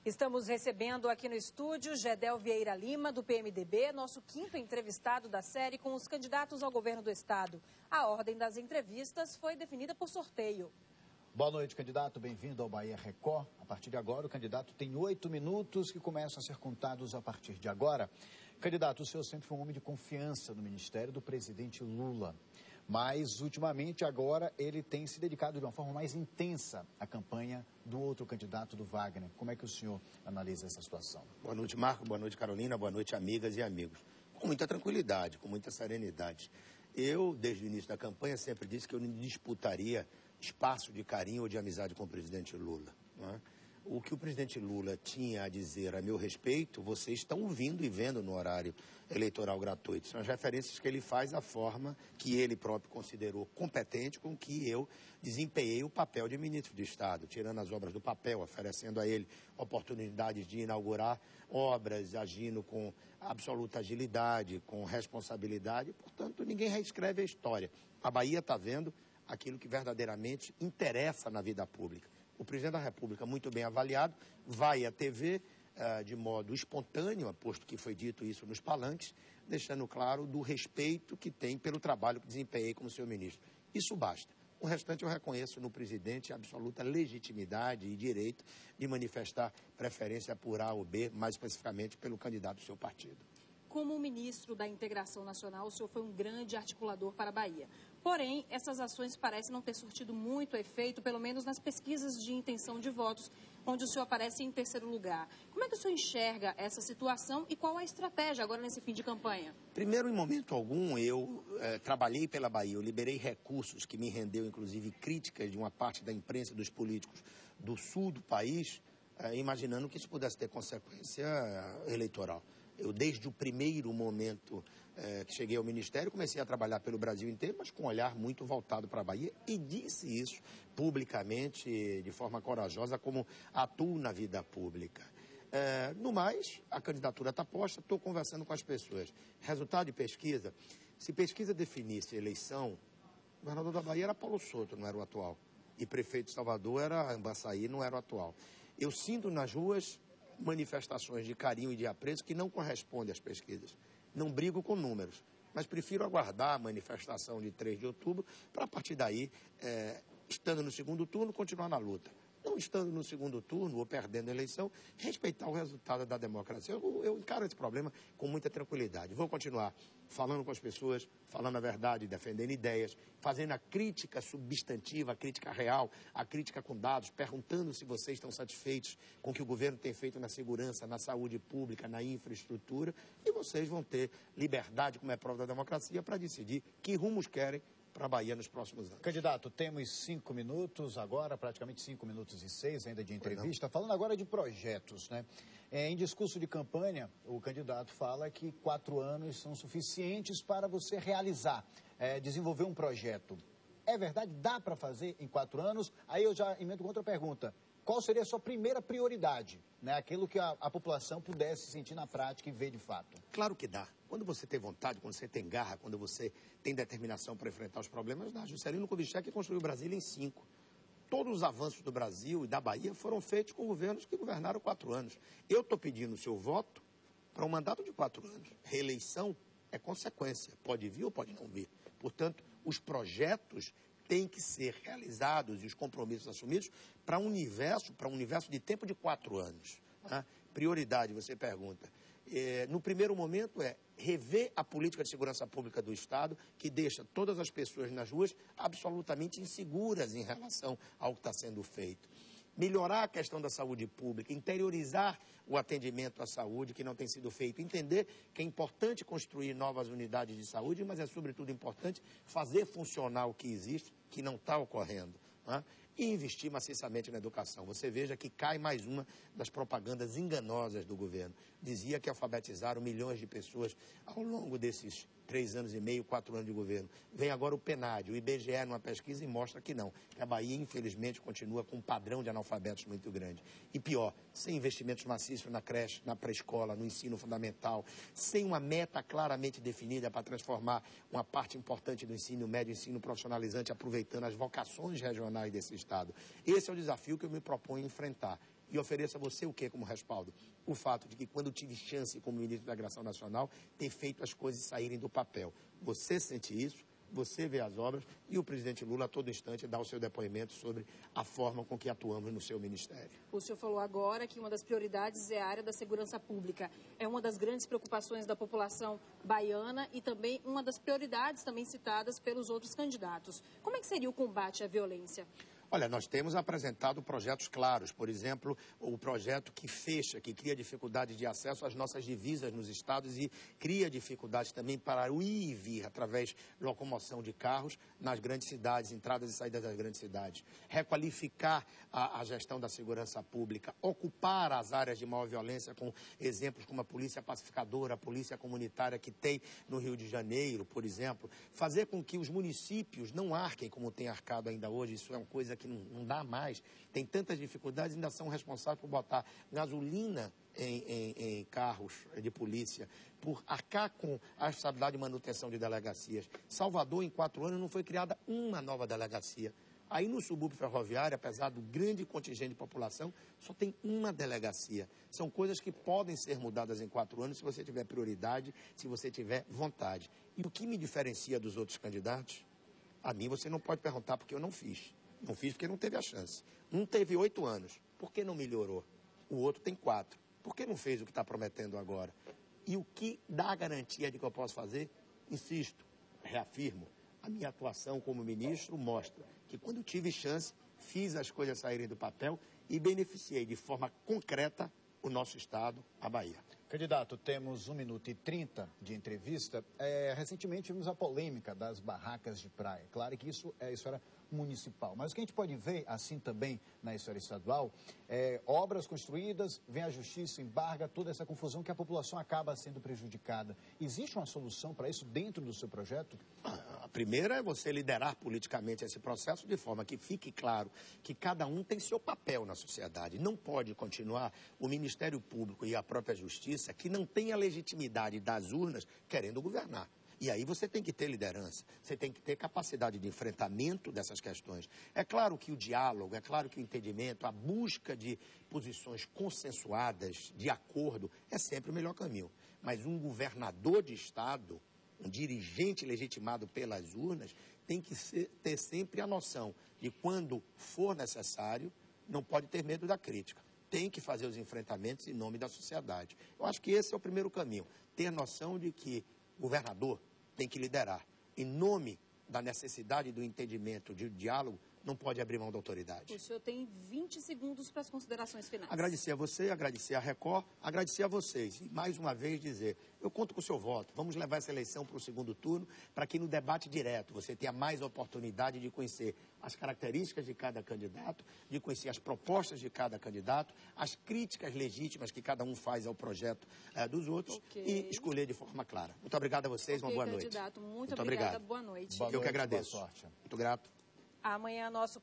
Estamos recebendo aqui no estúdio Gedel Vieira Lima, do PMDB, nosso quinto entrevistado da série com os candidatos ao governo do estado. A ordem das entrevistas foi definida por sorteio. Boa noite, candidato. Bem-vindo ao Bahia Record. A partir de agora, o candidato tem 8 minutos que começam a ser contados a partir de agora. Candidato, o senhor sempre foi um homem de confiança no ministério do presidente Lula. Mas, ultimamente, agora, ele tem se dedicado de uma forma mais intensa à campanha do outro candidato, do Wagner. Como é que o senhor analisa essa situação? Boa noite, Marco. Boa noite, Carolina. Boa noite, amigas e amigos. Com muita tranquilidade, com muita serenidade. Eu, desde o início da campanha, sempre disse que eu não disputaria espaço de carinho ou de amizade com o presidente Lula, não é? O que o presidente Lula tinha a dizer a meu respeito, vocês estão ouvindo e vendo no horário eleitoral gratuito. São as referências que ele faz à forma que ele próprio considerou competente com que eu desempenhei o papel de ministro de Estado, tirando as obras do papel, oferecendo a ele oportunidades de inaugurar obras, agindo com absoluta agilidade, com responsabilidade. Portanto, ninguém reescreve a história. A Bahia está vendo aquilo que verdadeiramente interessa na vida pública. O presidente da República, muito bem avaliado, vai à TV de modo espontâneo, posto que foi dito isso nos palanques, deixando claro do respeito que tem pelo trabalho que desempenhei como seu ministro. Isso basta. O restante eu reconheço no presidente a absoluta legitimidade e direito de manifestar preferência por A ou B, mais especificamente pelo candidato do seu partido. Como ministro da Integração Nacional, o senhor foi um grande articulador para a Bahia. Porém, essas ações parecem não ter surtido muito efeito, pelo menos nas pesquisas de intenção de votos, onde o senhor aparece em terceiro lugar. Como é que o senhor enxerga essa situação e qual a estratégia agora nesse fim de campanha? Primeiro, em momento algum, eu trabalhei pela Bahia, eu liberei recursos que me rendeu, inclusive, críticas de uma parte da imprensa dos políticos do sul do país, imaginando que isso pudesse ter consequência eleitoral. Eu, desde o primeiro momento que cheguei ao Ministério, comecei a trabalhar pelo Brasil inteiro, mas com um olhar muito voltado para a Bahia, e disse isso publicamente, de forma corajosa, como atuo na vida pública. No mais, a candidatura está posta, estou conversando com as pessoas. Resultado de pesquisa, se pesquisa definisse eleição, o governador da Bahia era Paulo Souto, não era o atual. E prefeito de Salvador era Ambaçaí, não era o atual. Eu sinto nas ruas manifestações de carinho e de apreço que não correspondem às pesquisas. Não brigo com números, mas prefiro aguardar a manifestação de 3 de outubro para, a partir daí, estando no segundo turno, continuar na luta. Não estando no segundo turno ou perdendo a eleição, respeitar o resultado da democracia. Eu encaro esse problema com muita tranquilidade. Vou continuar falando com as pessoas, falando a verdade, defendendo ideias, fazendo a crítica substantiva, a crítica real, a crítica com dados, perguntando se vocês estão satisfeitos com o que o governo tem feito na segurança, na saúde pública, na infraestrutura, e vocês vão ter liberdade, como é prova da democracia, para decidir que rumos querem para a Bahia nos próximos anos. Candidato, temos 5 minutos agora, praticamente 5 minutos e 6 ainda de entrevista. Falando agora de projetos, né? Em discurso de campanha, o candidato fala que 4 anos são suficientes para você realizar, desenvolver um projeto. É verdade? Dá para fazer em 4 anos? Aí eu já emendo com outra pergunta. Qual seria a sua primeira prioridade, né? Aquilo que a população pudesse sentir na prática e ver de fato? Claro que dá. Quando você tem vontade, quando você tem garra, quando você tem determinação para enfrentar os problemas, dá. Juscelino Kubitschek construiu o Brasil em 5. Todos os avanços do Brasil e da Bahia foram feitos com governos que governaram 4 anos. Eu estou pedindo o seu voto para um mandato de 4 anos. Reeleição é consequência. Pode vir ou pode não vir. Portanto, os projetos têm que ser realizados e os compromissos assumidos para um universo de tempo de 4 anos. Tá? Prioridade, você pergunta. No primeiro momento rever a política de segurança pública do Estado, que deixa todas as pessoas nas ruas absolutamente inseguras em relação ao que está sendo feito. Melhorar a questão da saúde pública, interiorizar o atendimento à saúde que não tem sido feito, entender que é importante construir novas unidades de saúde, mas é sobretudo importante fazer funcionar o que existe, que não está ocorrendo, né? E investir maciçamente na educação. Você veja que cai mais uma das propagandas enganosas do governo. Dizia que alfabetizaram milhões de pessoas ao longo desses 3 anos e meio, 4 anos de governo. Vem agora o PNAD, o IBGE numa pesquisa e mostra que não. Que a Bahia, infelizmente, continua com um padrão de analfabetos muito grande. E pior, sem investimentos maciços na creche, na pré-escola, no ensino fundamental, sem uma meta claramente definida para transformar uma parte importante do ensino médio, ensino profissionalizante, aproveitando as vocações regionais desse Estado. Esse é o desafio que eu me proponho enfrentar. e ofereço a você o quê como respaldo? O fato de que quando tive chance como ministro da Integração Nacional, ter feito as coisas saírem do papel. Você sente isso? Você vê as obras e o presidente Lula a todo instante dá o seu depoimento sobre a forma com que atuamos no seu ministério. O senhor falou agora que uma das prioridades é a área da segurança pública. É uma das grandes preocupações da população baiana e também uma das prioridades também citadas pelos outros candidatos. Como é que seria o combate à violência? Olha, nós temos apresentado projetos claros, por exemplo, o projeto que fecha, que cria dificuldades de acesso às nossas divisas nos estados e cria dificuldades também para o ir e vir através de locomoção de carros nas grandes cidades, entradas e saídas das grandes cidades. Requalificar a gestão da segurança pública, ocupar as áreas de maior violência com exemplos como a polícia pacificadora, a polícia comunitária que tem no Rio de Janeiro, por exemplo. Fazer com que os municípios não arquem como tem arcado ainda hoje, isso é uma coisa que não dá mais, tem tantas dificuldades, ainda são responsáveis por botar gasolina em carros de polícia, por arcar com a responsabilidade de manutenção de delegacias. Salvador, em 4 anos, não foi criada uma nova delegacia. Aí no subúrbio ferroviário, apesar do grande contingente de população, só tem uma delegacia. São coisas que podem ser mudadas em 4 anos se você tiver prioridade, se você tiver vontade. E o que me diferencia dos outros candidatos? A mim você não pode perguntar porque eu não fiz. Não fiz porque não teve a chance. Um teve 8 anos. Por que não melhorou? O outro tem 4. Por que não fez o que está prometendo agora? E o que dá a garantia de que eu posso fazer? Insisto, reafirmo, a minha atuação como ministro mostra que quando tive chance, fiz as coisas saírem do papel e beneficiei de forma concreta o nosso estado, a Bahia. Candidato, temos 1 minuto e 30 de entrevista. Recentemente vimos a polêmica das barracas de praia. Claro que isso é esfera municipal, mas o que a gente pode ver, assim também na esfera estadual, obras construídas, vem a justiça, embarga toda essa confusão que a população acaba sendo prejudicada. Existe uma solução para isso dentro do seu projeto? A primeira é você liderar politicamente esse processo de forma que fique claro que cada um tem seu papel na sociedade. Não pode continuar o Ministério Público e a própria Justiça, que não tem a legitimidade das urnas, querendo governar. E aí você tem que ter liderança, você tem que ter capacidade de enfrentamento dessas questões. É claro que o diálogo, é claro que o entendimento, a busca de posições consensuadas, de acordo, é sempre o melhor caminho. Mas um governador de Estado, um dirigente legitimado pelas urnas, tem que ter sempre a noção de quando for necessário, não pode ter medo da crítica. Tem que fazer os enfrentamentos em nome da sociedade. Eu acho que esse é o primeiro caminho, ter noção de que o governador tem que liderar. Em nome da necessidade do entendimento, de diálogo, não pode abrir mão da autoridade. O senhor tem 20 segundos para as considerações finais. Agradecer a você, agradecer a Record, agradecer a vocês. E mais uma vez dizer, eu conto com o seu voto. Vamos levar essa eleição para o segundo turno, para que no debate direto você tenha mais oportunidade de conhecer as características de cada candidato, de conhecer as propostas de cada candidato, as críticas legítimas que cada um faz ao projeto dos outros e escolher de forma clara. Muito obrigado a vocês, uma boa noite. Candidato, muito obrigada, boa noite. Boa noite, eu que agradeço. Boa sorte. Muito grato. Amanhã nosso